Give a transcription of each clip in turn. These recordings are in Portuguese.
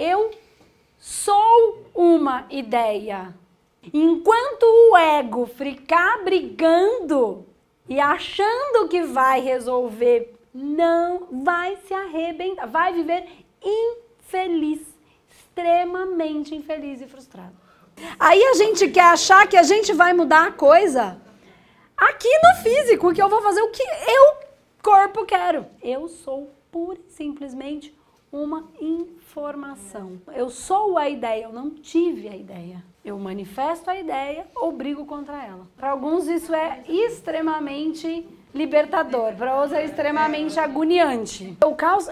eu sou uma ideia. Enquanto o ego ficar brigando e achando que vai resolver, não vai se arrebentar, vai viver infeliz, extremamente infeliz e frustrado. Aí a gente quer achar que a gente vai mudar a coisa aqui no físico, que eu vou fazer o que eu, corpo, quero. Eu sou pura e simplesmente uma informação. Eu sou a ideia, eu não tive a ideia. Eu manifesto a ideia ou brigo contra ela. Para alguns isso é extremamente libertador, para outros é extremamente agoniante. O caos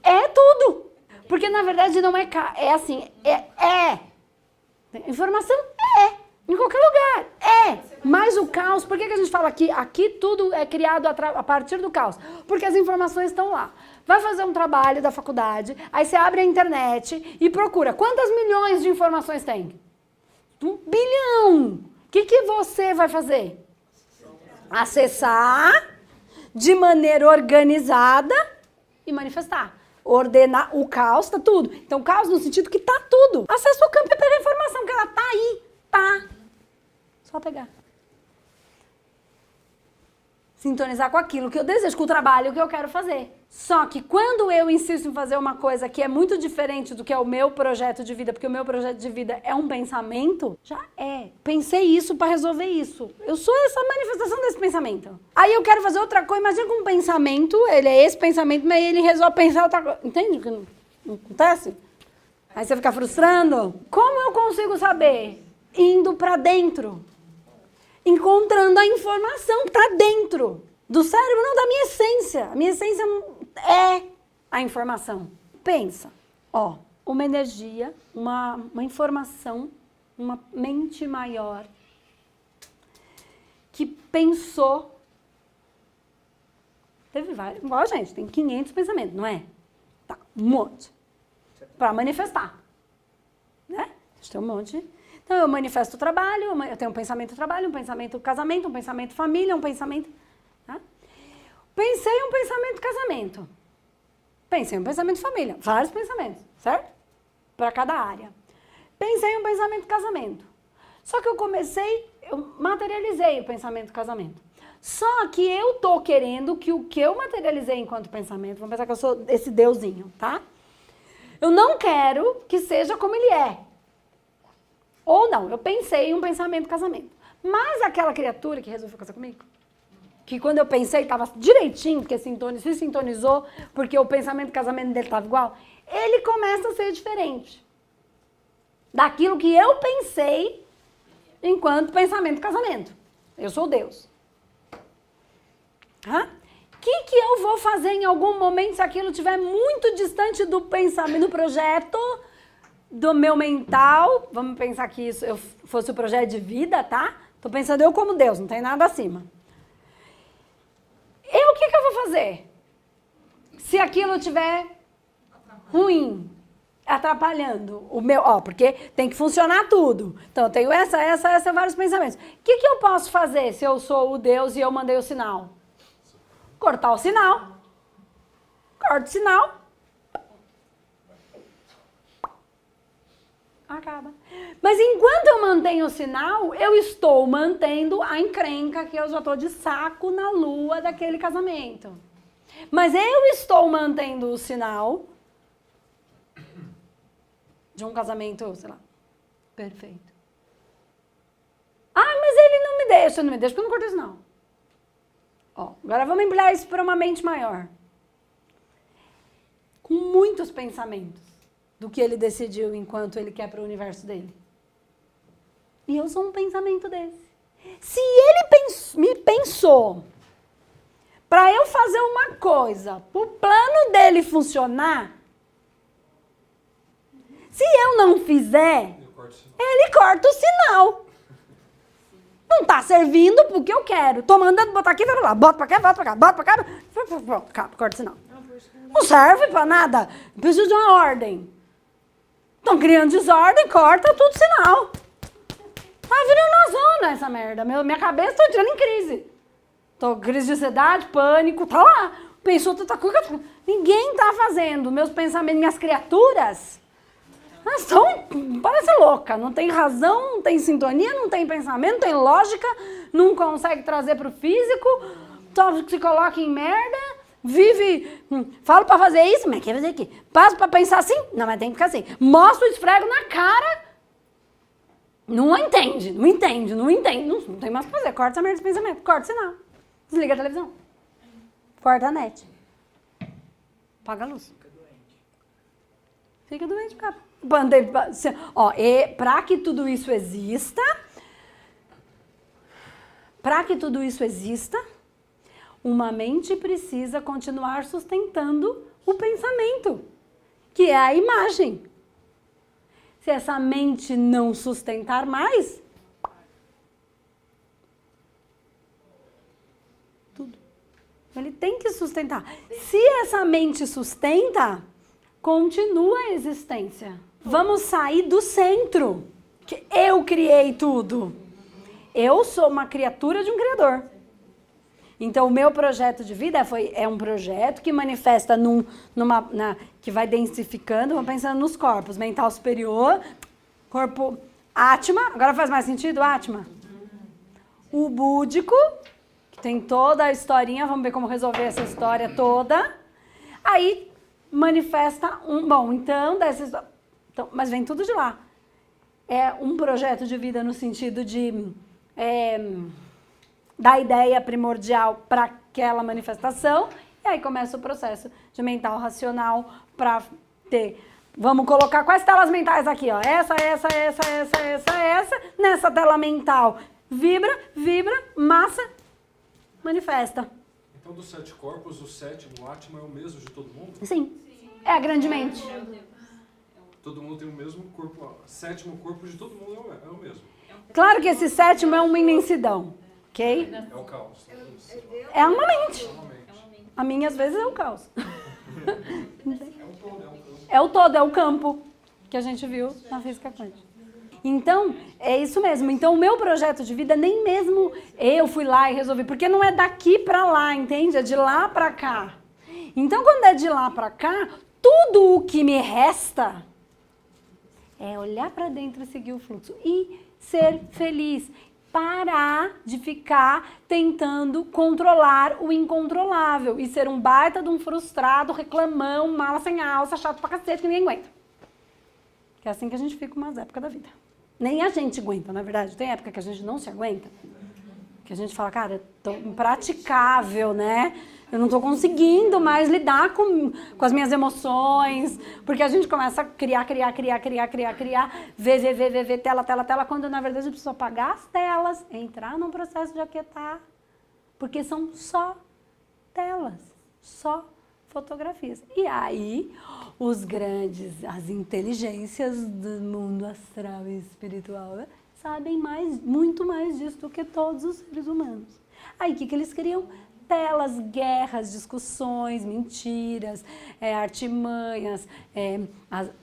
é tudo. Porque na verdade não é assim, informação em qualquer lugar, mas o caos, por que a gente fala aqui? Aqui tudo é criado a partir do caos, porque as informações estão lá. Vai fazer um trabalho da faculdade, aí você abre a internet e procura, quantas milhões de informações tem? 1 bilhão! O que você vai fazer? Acessar de maneira organizada e manifestar. Ordenar o caos, tá tudo. Então, caos no sentido que tá tudo. Acessa o campo e pega a informação, que ela tá aí. Tá. Só pegar. Sintonizar com aquilo que eu desejo, com o trabalho que eu quero fazer. Só que quando eu insisto em fazer uma coisa que é muito diferente do que é o meu projeto de vida, porque o meu projeto de vida é um pensamento, já é. Pensei isso para resolver isso. Eu sou essa manifestação desse pensamento. Aí eu quero fazer outra coisa, imagina com um pensamento, ele é esse pensamento, mas ele resolve pensar outra coisa. Entende o que não acontece? Aí você fica frustrando. Como eu consigo saber? Indo para dentro. Encontrando a informação que está dentro do cérebro, não da minha essência. A minha essência é a informação. Pensa, uma energia, uma informação, uma mente maior que pensou. Teve vários, igual a gente, tem 500 pensamentos, não é? Tá, um monte. Para manifestar. Né? A gente tem um monte. Então, eu manifesto o trabalho, eu tenho um pensamento trabalho, um pensamento casamento, um pensamento família, um pensamento... Tá? Pensei um pensamento casamento. Pensei um pensamento família. Vários pensamentos, certo? Para cada área. Pensei um pensamento casamento. Só que eu materializei o pensamento casamento. Só que eu tô querendo que o que eu materializei enquanto pensamento, vamos pensar que eu sou esse deusinho, tá? Eu não quero que seja como ele é. Ou não, eu pensei em um pensamento casamento. Mas aquela criatura que resolveu casar comigo, que quando eu pensei estava direitinho, porque se sintonizou, porque o pensamento casamento dele estava igual, ele começa a ser diferente daquilo que eu pensei enquanto pensamento casamento. Eu sou Deus. O que eu vou fazer em algum momento se aquilo estiver muito distante do pensamento, do projeto, do meu mental? Vamos pensar que isso fosse o projeto de vida, tá? Tô pensando eu como Deus, não tem nada acima. O que eu vou fazer? Se aquilo estiver ruim, atrapalhando o meu... porque tem que funcionar tudo. Então, eu tenho vários pensamentos. O que eu posso fazer se eu sou o Deus e eu mandei o sinal? Cortar o sinal. Corta o sinal. Acaba. Mas enquanto eu mantenho o sinal, eu estou mantendo a encrenca que eu já estou de saco na lua daquele casamento. Mas eu estou mantendo o sinal de um casamento, sei lá, perfeito. Mas ele não me deixa porque eu não cortei o sinal. Agora vamos empilhar isso para uma mente maior. Com muitos pensamentos do que ele decidiu enquanto ele quer para o universo dele. E eu sou um pensamento desse. Se ele me pensou para eu fazer uma coisa, para o plano dele funcionar, se eu não fizer, ele corta o sinal. Não está servindo para o que eu quero. Estou mandando botar aqui, vai para lá. Bota para cá, bota para cá, bota para cá. Corta o sinal. Não serve para nada. Preciso de uma ordem. Estão criando desordem, corta tudo sinal. Tá virando uma zona essa merda. Minha cabeça está entrando em crise. Tô crise de ansiedade, pânico, tá lá. Pensou tanta coisa. Ninguém tá fazendo. Meus pensamentos, minhas criaturas, parece louca, não tem razão, não tem sintonia, não tem pensamento, não tem lógica, não consegue trazer pro físico, só se coloca em merda, vive, falo pra fazer isso, mas quer fazer aqui, passo pra pensar assim, não, mas tem que ficar assim, mostro, esfrego na cara, não entende, não tem mais o que fazer, corta essa merda de pensamento, corta o sinal, desliga a televisão, corta a net, apaga a luz. Fica doente, cara. Ó, para que tudo isso exista, uma mente precisa continuar sustentando o pensamento, que é a imagem. Se essa mente não sustentar mais, tudo. Ele tem que sustentar. Se essa mente sustenta, continua a existência. Vamos sair do centro, que eu criei tudo. Eu sou uma criatura de um criador. Então, o meu projeto de vida é um projeto que manifesta que vai densificando, vamos pensando nos corpos. Mental superior, corpo Atma. Agora faz mais sentido, Atma? O búdico, que tem toda a historinha, vamos ver como resolver essa história toda. Aí manifesta mas vem tudo de lá. É um projeto de vida no sentido de dar ideia primordial para aquela manifestação, e aí começa o processo de mental racional para ter. Vamos colocar quais telas mentais aqui, ó. Essa. Nessa tela mental vibra, massa, manifesta. Então, dos 7 corpos, o 7º, o Atma, é o mesmo de todo mundo? Sim. É a grande mente. Todo mundo tem o mesmo corpo. O 7º corpo de todo mundo é o mesmo. Claro que esse 7º é uma imensidão, ok? É o caos. É uma mente. A minha, às vezes, é o caos. É o todo, é o campo que a gente viu na física quântica. Então, é isso mesmo. Então, o meu projeto de vida, nem mesmo eu fui lá e resolvi, porque não é daqui pra lá, entende? É de lá pra cá. Então, quando é de lá pra cá, tudo o que me resta é olhar pra dentro e seguir o fluxo. E ser feliz. Parar de ficar tentando controlar o incontrolável. E ser um baita de um frustrado, reclamão, mala sem alça, chato pra cacete, que ninguém aguenta. Que é assim que a gente fica umas épocas da vida. Nem a gente aguenta, na verdade. Tem época que a gente não se aguenta. Que a gente fala, cara, é tão impraticável, né? Eu não tô conseguindo mais lidar com as minhas emoções. Porque a gente começa a criar, ver, tela, quando na verdade a gente precisa apagar as telas, entrar num processo de aquietar. Porque são só telas, só fotografias. E aí, as inteligências do mundo astral e espiritual sabem muito mais disso do que todos os seres humanos. Aí, o que eles criam? Telas, guerras, discussões, mentiras, artimanhas.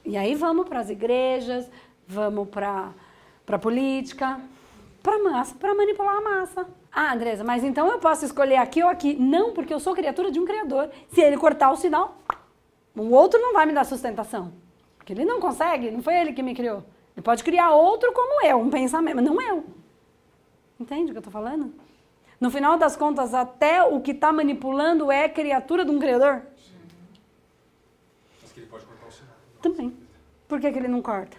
E aí vamos para as igrejas, vamos para a política, para a massa, para manipular a massa. Ah, Andresa, mas então eu posso escolher aqui ou aqui? Não, porque eu sou criatura de um criador. Se ele cortar o sinal, o outro não vai me dar sustentação. Porque ele não consegue, não foi ele que me criou. Ele pode criar outro como eu, um pensamento, mas não eu. Entende o que eu estou falando? No final das contas, até o que está manipulando é criatura de um criador. Mas que ele pode cortar o sinal. Também. Por que ele não corta?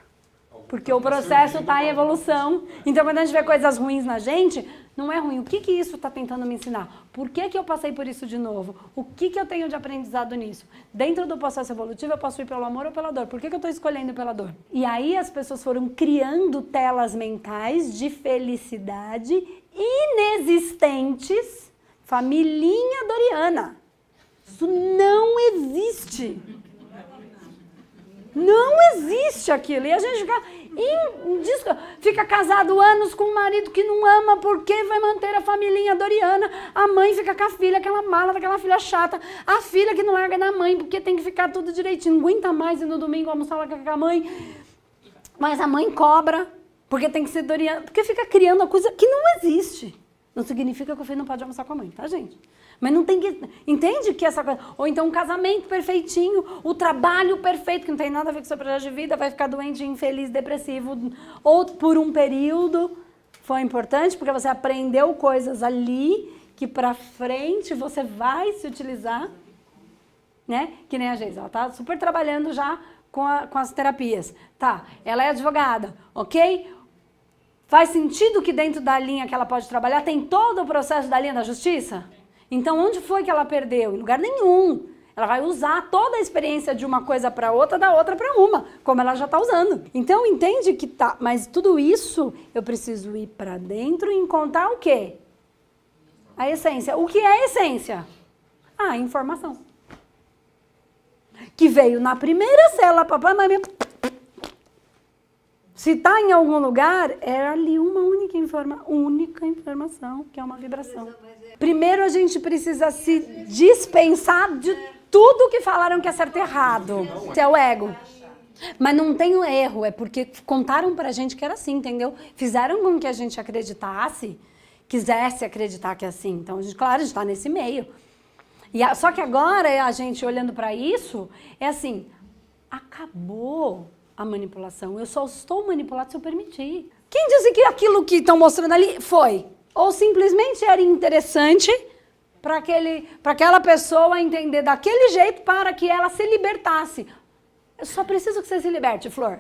Porque o processo está em evolução. Então, quando a gente vê coisas ruins na gente, não é ruim. O que isso está tentando me ensinar? Por que eu passei por isso de novo? O que eu tenho de aprendizado nisso? Dentro do processo evolutivo, eu posso ir pelo amor ou pela dor. Por que eu estou escolhendo pela dor? E aí as pessoas foram criando telas mentais de felicidade inexistentes. Familhinha doriana. Isso não existe. Não existe aquilo. E a gente fica casado anos com um marido que não ama porque vai manter a familhinha doriana. A mãe fica com a filha, aquela mala daquela filha chata. A filha que não larga da mãe porque tem que ficar tudo direitinho. Não aguenta mais ir no domingo almoçar lá com a mãe. Mas a mãe cobra porque tem que ser doriana. Porque fica criando uma coisa que não existe. Não significa que o filho não pode almoçar com a mãe, tá, gente? Mas não tem que... Entende que essa coisa... Ou então um casamento perfeitinho, o trabalho perfeito, que não tem nada a ver com o seu projeto de vida, vai ficar doente, infeliz, depressivo, ou por um período. Foi importante porque você aprendeu coisas ali que pra frente você vai se utilizar, né? Que nem a Geisa, ela tá super trabalhando já com as terapias. Tá, ela é advogada, ok? Faz sentido que dentro da linha que ela pode trabalhar tem todo o processo da linha da justiça? Então, onde foi que ela perdeu? Em lugar nenhum. Ela vai usar toda a experiência de uma coisa para outra, da outra para uma, como ela já está usando. Então, entende que tá, mas tudo isso eu preciso ir para dentro e encontrar o quê? A essência. O que é a essência? A informação. Que veio na primeira célula, papai, mamãe. Se está em algum lugar, é ali uma única informação, que é uma vibração. Primeiro a gente precisa se dispensar de tudo que falaram que é certo e errado. Isso é o ego. Mas não tem o erro, é porque contaram pra gente que era assim, entendeu? Fizeram com que a gente acreditasse, quisesse acreditar que é assim. Então, claro, a gente está nesse meio. Só que agora, a gente olhando para isso, é assim, acabou a manipulação. Eu só estou manipulado se eu permitir. Quem disse que aquilo que estão mostrando ali foi? Ou simplesmente era interessante para aquela pessoa entender daquele jeito para que ela se libertasse. Eu só preciso que você se liberte, Flor.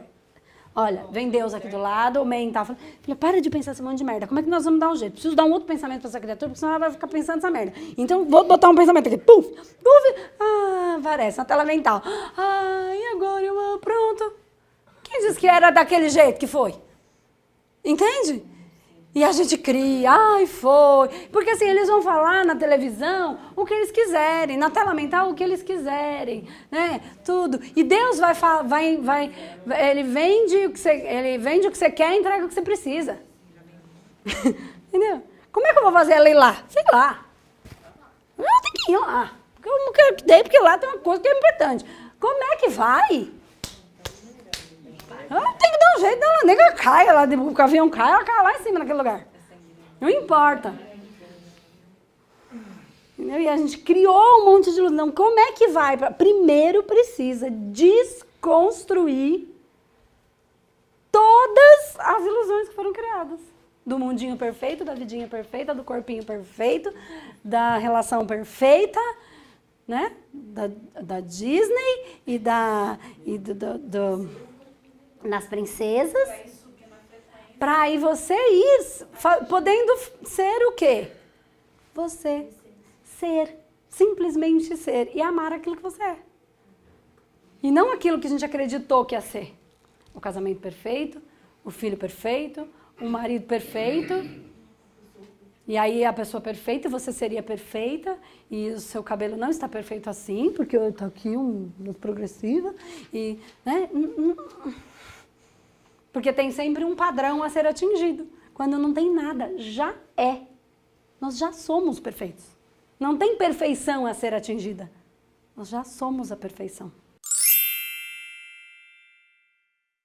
Olha, vem Deus aqui do lado, o Man tá falando, filha, para de pensar esse monte de merda. Como é que nós vamos dar um jeito? Preciso dar um outro pensamento para essa criatura, porque senão ela vai ficar pensando essa merda. Então, vou botar um pensamento aqui. Puf, puf. Parece uma tela mental. E agora eu... Pronto. Quem disse que era daquele jeito que foi? Entende? E a gente cria, foi. Porque assim, eles vão falar na televisão o que eles quiserem, na tela mental o que eles quiserem, né? Tudo. E Deus ele vende o que você quer e entrega o que você precisa. Entendeu? Como é que eu vou fazer ela ir lá? Sei lá. Eu tenho que ir lá. Porque eu não quero que dê, porque lá tem uma coisa que é importante. Como é que vai? Tem que dar um jeito dela, nega caia lá, o avião cai, ela cai lá em cima naquele lugar. Não importa. Entendeu? E a gente criou um monte de ilusão. Como é que vai? Primeiro precisa desconstruir todas as ilusões que foram criadas. Do mundinho perfeito, da vidinha perfeita, do corpinho perfeito, da relação perfeita, né? Da Disney e nas princesas, para aí você ir podendo ser o quê? Você. Ser. Simplesmente ser. E amar aquilo que você é. E não aquilo que a gente acreditou que ia ser. O casamento perfeito, o filho perfeito, o marido perfeito. E aí a pessoa perfeita, você seria perfeita, e o seu cabelo não está perfeito assim, porque está aqui um progressiva, e, né? Porque tem sempre um padrão a ser atingido. Quando não tem nada, já é. Nós já somos perfeitos. Não tem perfeição a ser atingida. Nós já somos a perfeição.